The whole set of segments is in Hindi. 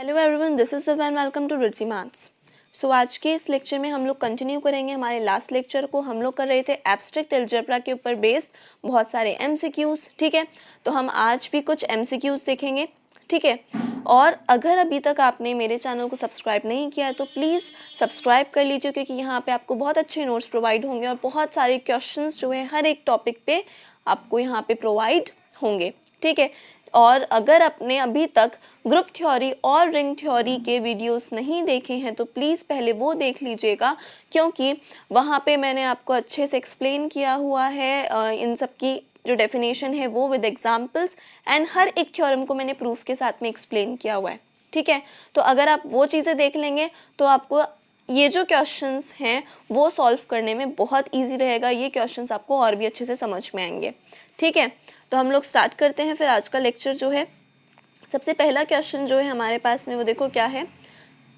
Hello everyone, this is the welcome to Ritzy maths. So आज के इस लेक्चर में हम लोग कंटिन्यू करेंगे हमारे लास्ट लेक्चर को। हम लोग कर रहे थे एब्स्ट्रैक्ट अलजेब्रा के ऊपर बेस्ड बहुत सारे एमसीक्यूज। ठीक है, तो हम आज भी कुछ एमसीक्यूज सीखेंगे। ठीक है, और अगर अभी तक आपने मेरे चैनल को सब्सक्राइब नहीं किया है तो प्लीज़ सब्सक्राइब कर लीजिए, क्योंकि यहाँ पे आपको बहुत अच्छे नोट्स प्रोवाइड होंगे और बहुत सारे क्वेश्चंस जो है हर एक टॉपिक पे आपको यहाँ पे प्रोवाइड होंगे। ठीक है, और अगर आपने अभी तक ग्रुप थ्योरी और रिंग थ्योरी के वीडियोस नहीं देखे हैं तो प्लीज़ पहले वो देख लीजिएगा, क्योंकि वहाँ पे मैंने आपको अच्छे से एक्सप्लेन किया हुआ है इन सब की जो डेफिनेशन है वो विद एग्जांपल्स, एंड हर एक थ्योरम को मैंने प्रूफ के साथ में एक्सप्लेन किया हुआ है। ठीक है, तो अगर आप वो चीज़ें देख लेंगे तो आपको ये जो क्वेश्चंस हैं वो सॉल्व करने में बहुत इजी रहेगा। ये क्वेश्चंस आपको और भी अच्छे से समझ में आएंगे। ठीक है, तो हम लोग स्टार्ट करते हैं फिर आज का लेक्चर जो है। सबसे पहला क्वेश्चन जो है हमारे पास में वो देखो क्या है।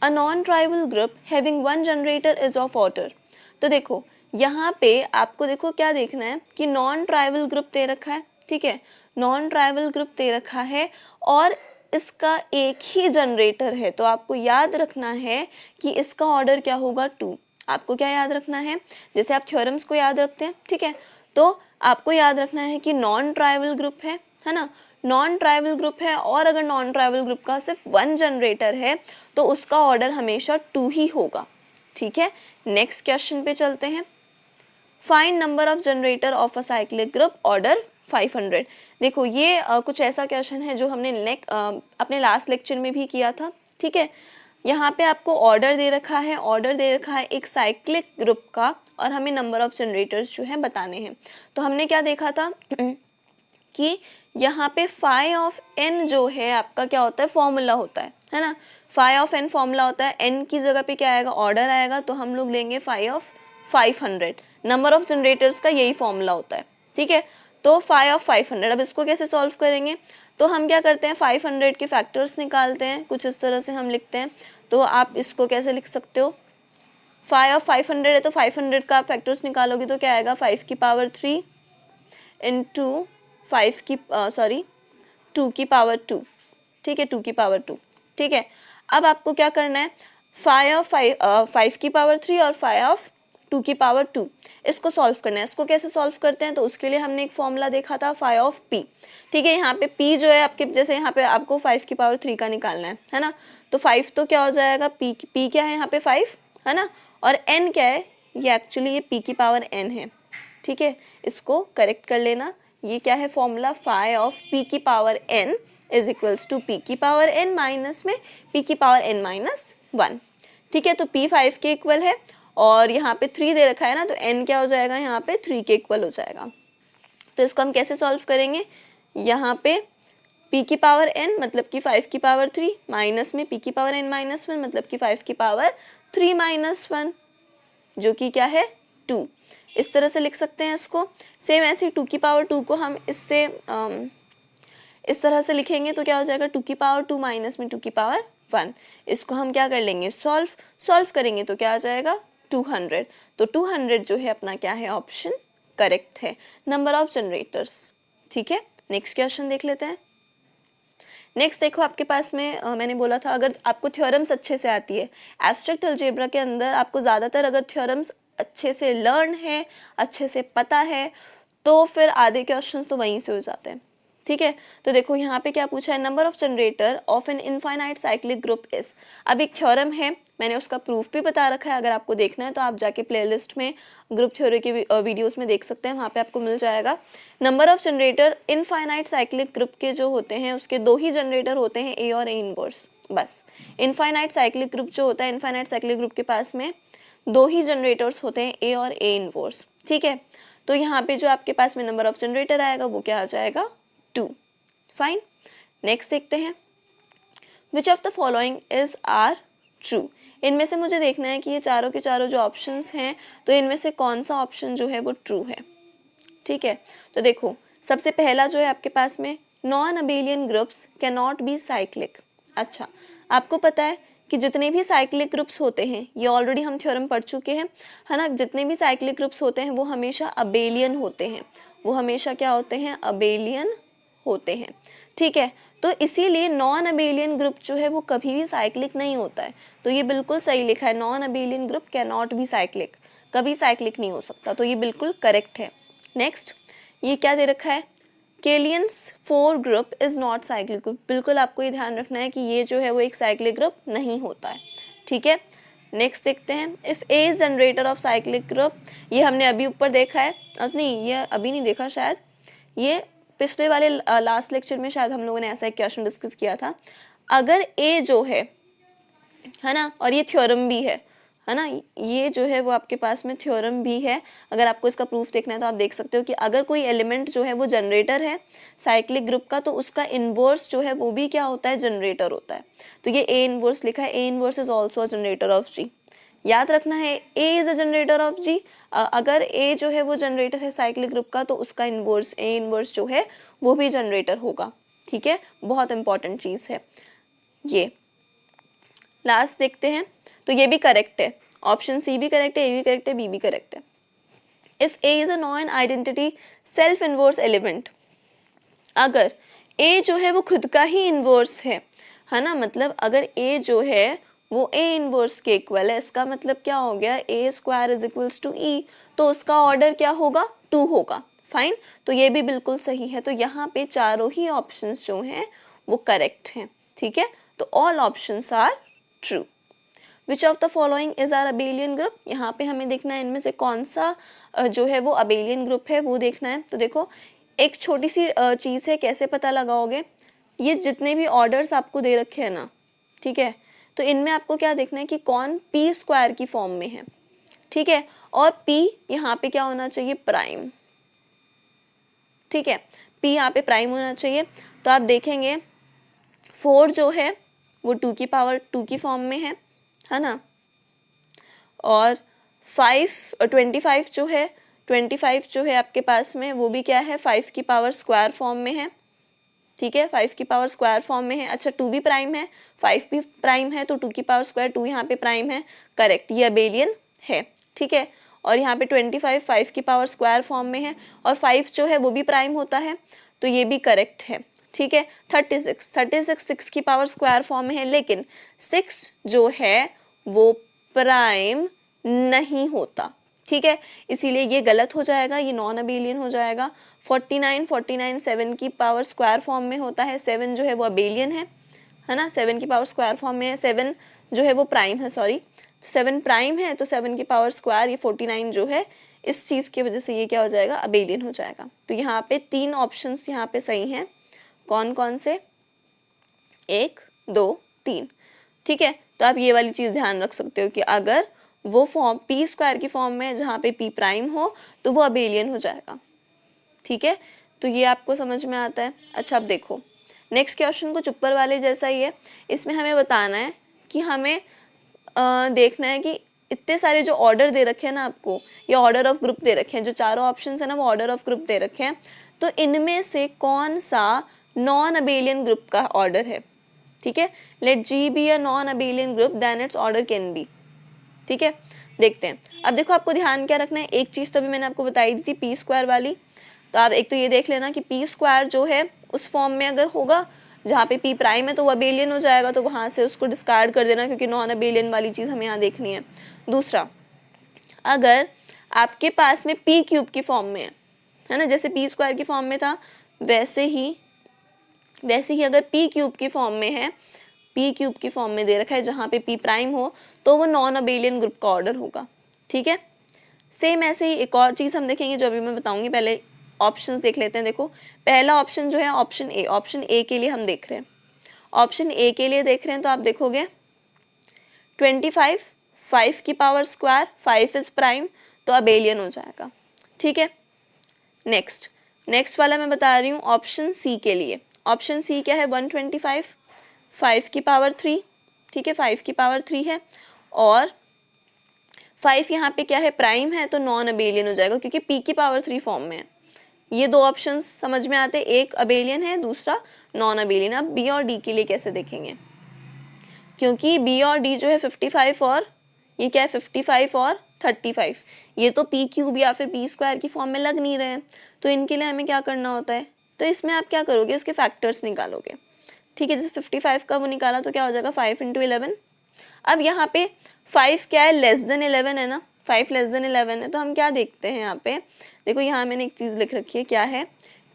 A non tribal group having one generator is of order. तो देखो यहाँ पे आपको देखो क्या देखना है कि नॉन ट्राइबल ग्रुप दे रखा है। ठीक है, नॉन ट्राइबल ग्रुप दे रखा है और इसका एक ही जनरेटर है, तो आपको याद रखना है कि इसका ऑर्डर क्या होगा 2। आपको क्या याद रखना है, जैसे आप थ्योरम्स को याद रखते हैं। ठीक है, तो आपको याद रखना है कि नॉन ट्राइबल ग्रुप है ना, नॉन ट्राइबल ग्रुप है, और अगर नॉन ट्राइबल ग्रुप का सिर्फ वन जनरेटर है तो उसका ऑर्डर हमेशा 2 ही होगा। ठीक है, नेक्स्ट क्वेश्चन पे चलते हैं। Find number of generator of a cyclic group order 500। देखो ये कुछ ऐसा क्वेश्चन है जो हमने अपने लास्ट लेक्चर में भी किया था। ठीक है, यहाँ पे आपको ऑर्डर दे रखा है, ऑर्डर दे रखा है एक साइक्लिक ग्रुप का, और हमें नंबर ऑफ जनरेटर्स जो है बताने हैं। तो हमने क्या देखा था कि यहाँ पे फाई ऑफ एन जो है आपका क्या होता है, फॉर्मूला होता है ना। फाई ऑफ एन फॉर्मूला होता है, एन की जगह पे क्या आएगा, ऑर्डर आएगा, तो हम लोग लेंगे phi of 500। Number of generators का यही फॉर्मूला होता है। ठीक है, तो फाई ऑफ 500। अब इसको कैसे सॉल्व करेंगे, तो हम क्या करते हैं 500 के फैक्टर्स निकालते हैं, कुछ इस तरह से हम लिखते हैं। तो आप इसको कैसे लिख सकते हो, फाई ऑफ 500 है तो 500 का फैक्टर्स निकालोगे तो क्या आएगा, 5 की पावर 3 इंटू 2 की पावर 2। ठीक है, 2 की पावर 2। ठीक है, अब आपको क्या करना है, फाई ऑफ 5 की पावर 3 और फाई ऑफ 2 की पावर 2 इसको सॉल्व करना है। इसको कैसे सॉल्व करते हैं, तो उसके लिए हमने एक फॉर्मूला देखा था फाई ऑफ पी। ठीक है, यहाँ पे पी जो है आपके, जैसे यहाँ पे आपको 5 की पावर 3 का निकालना है ना, तो 5 तो क्या हो जाएगा, पी क्या है यहाँ पे 5 है ना, और एन क्या है, ये एक्चुअली ये पी की पावर एन है। ठीक है, इसको करेक्ट कर लेना। ये क्या है फॉर्मूला, फाई ऑफ पी की power N is equals to P की पावर एन माइनस में पी की पावर एन माइनस 1। ठीक है, तो पी 5 के इक्वल है और यहाँ पे 3 दे रखा है ना, तो एन क्या हो जाएगा, यहाँ पे 3 के इक्वल हो जाएगा। तो इसको हम कैसे सॉल्व करेंगे, यहाँ पे p की पावर n मतलब कि 5 की पावर 3 माइनस में p की पावर n माइनस 1 मतलब कि 5 की पावर 3 माइनस 1 जो कि क्या है 2। इस तरह से लिख सकते हैं इसको। सेम ऐसे 2 की पावर 2 को हम इससे इस तरह से लिखेंगे तो क्या हो जाएगा, 2 की पावर 2 माइनस में 2 की पावर 1। इसको हम क्या कर लेंगे, सॉल्व करेंगे तो क्या आ जाएगा 200। तो 200 जो है अपना क्या है, ऑप्शन करेक्ट है, नंबर ऑफ जनरेटर्स। ठीक है, नेक्स्ट क्वेश्चन देख लेते हैं। नेक्स्ट देखो आपके पास में मैंने बोला था अगर आपको थ्योरम्स अच्छे से आती है, एब्स्ट्रैक्ट अलजेब्रा के अंदर आपको ज़्यादातर अगर थ्योरम्स अच्छे से लर्न है, अच्छे से पता है, तो फिर आधे क्वेश्चंस तो वहीं से हो जाते हैं। ठीक है, तो देखो यहाँ पे क्या पूछा है, number of generator off an infinite cyclic group is. अब एक थ्योरम है, मैंने उसका प्रूफ भी बता रखा है, अगर आपको देखना है तो आप जाके प्लेलिस्ट में ग्रुप थ्योरी के वीडियोस में देख सकते हैं, वहाँ पे आपको मिल जाएगा। Number of generator infinite cyclic group के जो होते हैं उसके 2 ही जनरेटर होते हैं, ए और ए इनवर्स, बस। इनफाइनाइट साइक्लिक ग्रुप जो होता है, इनफाइनाइट साइक्लिक ग्रुप के पास में 2 ही जनरेटर्स होते हैं, ए और ए इनवर्स। ठीक है, तो यहाँ पे जो आपके पास में नंबर ऑफ जनरेटर आएगा वो क्या आ जाएगा, 2। फाइन, नेक्स्ट देखते हैं। Which of the following is are true. इनमें से मुझे देखना है कि ये चारों के चारों जो ऑप्शंस हैं तो इनमें से कौन सा ऑप्शन जो है वो ट्रू है। ठीक है, तो देखो सबसे पहला जो है आपके पास में, non abelian groups can not be cyclic. अच्छा, आपको पता है कि जितने भी साइक्लिक ग्रुप्स होते हैं, ये ऑलरेडी हम थ्योरम पढ़ चुके हैं, है ना, जितने भी साइक्लिक ग्रुप्स होते हैं वो हमेशा अबेलियन होते हैं, वो हमेशा क्या होते हैं, अबेलियन होते हैं। ठीक है, तो इसीलिए नॉन अबेलियन ग्रुप जो है वो कभी भी साइक्लिक नहीं होता है। तो ये बिल्कुल सही लिखा है, non abelian group can not be cyclic, कभी साइक्लिक नहीं हो सकता। तो ये बिल्कुल करेक्ट है। नेक्स्ट, ये क्या दे रखा है, केलियंस 4 group is not cyclic group. बिल्कुल आपको ये ध्यान रखना है कि ये जो है वो एक साइक्लिक ग्रुप नहीं होता है, ठीक है। नेक्स्ट देखते हैं, if A is generator off cyclic group, ये हमने अभी ऊपर देखा है, नहीं ये अभी नहीं देखा शायद, ये पिछले वाले लास्ट लेक्चर में शायद हम लोगों ने ऐसा एक क्वेश्चन डिस्कस किया था। अगर ए जो है ना, और ये थ्योरम भी है ना, ये जो है वो आपके पास में थ्योरम भी है। अगर आपको इसका प्रूफ देखना है तो आप देख सकते हो कि अगर कोई एलिमेंट जो है वो जनरेटर है साइक्लिक ग्रुप का, तो उसका इनवर्स जो है वो भी क्या होता है, जनरेटर होता है। तो ये ए इनवर्स लिखा है, A inverse is also a generator of G. याद रखना है, A is a generator of G. अगर ए जो है वो जनरेटर है साइक्लिक ग्रुप का, तो उसका इनवर्स ए इनवर्स जो है वो भी जनरेटर होगा, ठीक है। बहुत इंपॉर्टेंट चीज़ है ये। लास्ट देखते हैं, तो ये भी करेक्ट है, ऑप्शन सी भी करेक्ट है, ए भी करेक्ट है, बी भी करेक्ट है। If A is a non identity self inverse element, अगर ए जो है वो खुद का ही इनवर्स है ना, मतलब अगर ए जो है वो ए इनवर्स के इक्वल है, इसका मतलब क्या हो गया, ए स्क्वायर इज इक्वल्स टू ई, तो उसका ऑर्डर क्या होगा, 2 होगा। फाइन, तो ये भी बिल्कुल सही है। तो यहाँ पे चारों ही ऑप्शंस जो हैं वो करेक्ट हैं, ठीक है। तो all options are true. Which of the following is are abelian group, यहाँ पे हमें देखना है इनमें से कौन सा जो है वो अबेलियन ग्रुप है वो देखना है। तो देखो, एक छोटी सी चीज़ है, कैसे पता लगाओगे, ये जितने भी ऑर्डर्स आपको दे रखे हैं ना, ठीक है, तो इनमें आपको क्या देखना है कि कौन पी स्क्वायर की फॉर्म में है, ठीक है, और पी यहाँ पे क्या होना चाहिए, प्राइम, ठीक है, पी यहाँ पे प्राइम होना चाहिए। तो आप देखेंगे 4 जो है वो 2 की पावर 2 की फॉर्म में है ना, और 25 जो है 25 जो है आपके पास में वो भी क्या है, 5 की पावर स्क्वायर फॉर्म में है, ठीक है, 5 की पावर स्क्वायर फॉर्म में है। अच्छा, 2 भी प्राइम है, 5 भी प्राइम है, तो 2 की पावर स्क्वायर 2 यहाँ पे प्राइम है, करेक्ट, ये अबेलियन है, ठीक है। और यहाँ पे 25 5 की पावर स्क्वायर फॉर्म में है, और 5 जो है वो भी प्राइम होता है, तो ये भी करेक्ट है, ठीक है। 36 6 की पावर स्क्वायर फॉर्म में है, लेकिन 6 जो है वो प्राइम नहीं होता, ठीक है, इसीलिए ये गलत हो जाएगा, ये नॉन अबेलियन हो जाएगा। 49 7 की पावर स्क्वायर फॉर्म में होता है, 7 जो है वो अबेलियन है ना, 7 की पावर स्क्वायर फॉर्म में है, 7 जो है वो प्राइम है, सॉरी, 7 प्राइम है, तो 7 की पावर स्क्वायर, ये 49 जो है, इस चीज़ की वजह से ये क्या हो जाएगा, अबेलियन हो जाएगा। तो यहाँ पे 3 ऑप्शंस यहाँ पे सही हैं, कौन कौन से, 1 2 3, ठीक है। तो आप ये वाली चीज़ ध्यान रख सकते हो कि अगर वो फॉर्म पी स्क्वायर की फॉर्म में जहाँ पे पी प्राइम हो तो वो अबेलियन हो जाएगा, ठीक है। तो ये आपको समझ में आता है। अच्छा, अब देखो नेक्स्ट क्वेश्चन कुछ ऊपर वाले जैसा ही है, इसमें हमें बताना है कि हमें देखना है कि इतने सारे जो ऑर्डर दे रखे हैं ना आपको, ये ऑर्डर ऑफ ग्रुप दे रखे हैं, जो चारों ऑप्शंस है ना वो ऑर्डर ऑफ ग्रुप दे रखे हैं, तो इनमें से कौन सा नॉन अबेलियन ग्रुप का ऑर्डर है, ठीक है। Let G be a non abelian group, then its order can be, ठीक है। देखते हैं, अब देखो आपको ध्यान क्या रखना है, एक चीज़ तो अभी मैंने आपको बताई दी थी पी स्क्वायर वाली, तो आप एक तो ये देख लेना कि पी स्क्वायर जो है उस फॉर्म में अगर होगा जहाँ पे पी प्राइम है तो वो अबेलियन हो जाएगा, तो वहाँ से उसको डिस्कार्ड कर देना, क्योंकि नॉन अबेलियन वाली चीज़ हमें यहाँ देखनी है। दूसरा, अगर आपके पास में पी क्यूब की फॉर्म में है ना, जैसे पी स्क्वायर की फॉर्म में था वैसे ही अगर पी क्यूब की फॉर्म में है, पी क्यूब की फॉर्म में दे रखा है जहाँ पे पी प्राइम हो, तो वो नॉन अबेलियन ग्रुप का ऑर्डर होगा, ठीक है। सेम ऐसे ही एक और चीज़ हम देखेंगे जो अभी मैं बताऊंगी, पहले ऑप्शंस देख लेते हैं। देखो, पहला ऑप्शन जो है ऑप्शन ए के लिए हम देख रहे हैं, ऑप्शन ए के लिए देख रहे हैं, तो आप देखोगे 25 5 की पावर स्क्वायर 5 इज प्राइम, तो अबेलियन हो जाएगा, ठीक है। नेक्स्ट वाला मैं बता रही हूँ ऑप्शन सी के लिए। ऑप्शन सी क्या है, 125 5 की पावर 3, ठीक है, 5 की पावर 3 है, और 5 यहाँ पे क्या है, प्राइम है, तो नॉन अबेलियन हो जाएगा क्योंकि p की पावर 3 फॉर्म में है। ये दो ऑप्शंस समझ में आते हैं, एक अबेलियन है, दूसरा नॉन अबेलियन। अब बी और डी के लिए कैसे देखेंगे, क्योंकि बी और डी जो है 55 और ये क्या है 55 और 35, ये तो पी क्यूब या फिर पी स्क्वायर की फॉर्म में लग नहीं रहे हैं, तो इनके लिए हमें क्या करना होता है, तो इसमें आप क्या करोगे, उसके फैक्टर्स निकालोगे, ठीक है, जैसे 55 का वो निकाला तो क्या हो जाएगा 5 इंटू 11। अब यहाँ पे 5 क्या है, लेस देन 11 है ना, 5 लेस देन 11 है, तो हम क्या देखते हैं यहाँ पे, देखो यहाँ मैंने एक चीज़ लिख रखी है, क्या है,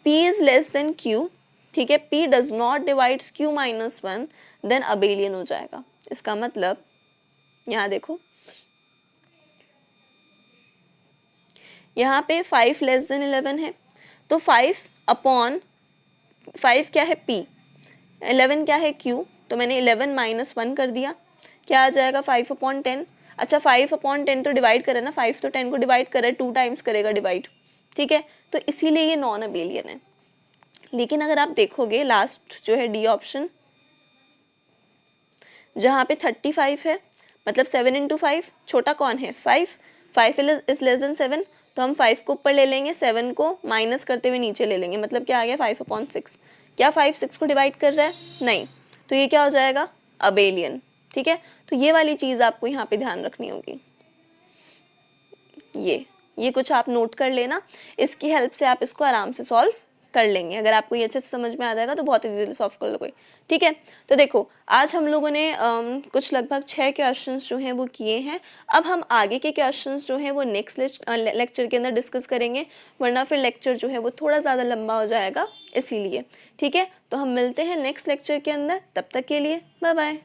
P is less than Q, ठीक है, P does not divides Q minus 1, then abelian हो जाएगा। इसका मतलब यहाँ देखो, यहाँ पे 5 लेस देन 11 है, तो 5 अपॉन 5 क्या है P, 11 क्या है Q, तो मैंने 11 माइनस 1 कर दिया, क्या आ जाएगा 5 अपॉन 10। अच्छा 5 अपॉन 10 तो डिवाइड करे ना, 5 तो 10 को डिवाइड करे, 2 टाइम्स करेगा डिवाइड, ठीक है, तो इसीलिए ये नॉन अबेलियन है। लेकिन अगर आप देखोगे लास्ट जो है डी ऑप्शन, जहाँ पे 35 है, मतलब 7 इंटू 5, छोटा कौन है 5, 5 इज लेस देन 7, तो हम 5 को ऊपर ले लेंगे, 7 को माइनस करते हुए नीचे ले लेंगे, मतलब क्या आ गया 5 अपॉन 6। क्या 5 6 को डिवाइड कर रहा है, नहीं, तो ये क्या हो जाएगा अबेलियन, ठीक है। तो ये वाली चीज़ आपको यहाँ पे ध्यान रखनी होगी, ये कुछ आप नोट कर लेना, इसकी हेल्प से आप इसको आराम से सॉल्व कर लेंगे। अगर आपको ये अच्छे से समझ में आ जाएगा तो बहुत इजीली सॉल्व कर लोगे, ठीक है। तो देखो आज हम लोगों ने कुछ लगभग 6 क्वेश्चंस जो हैं वो किए हैं। अब हम आगे के क्वेश्चंस जो हैं वो नेक्स्ट लेक्चर के अंदर डिस्कस करेंगे, वरना फिर लेक्चर जो है वो थोड़ा ज़्यादा लंबा हो जाएगा, इसीलिए, ठीक है। तो हम मिलते हैं नेक्स्ट लेक्चर के अंदर, तब तक के लिए बाय बाय।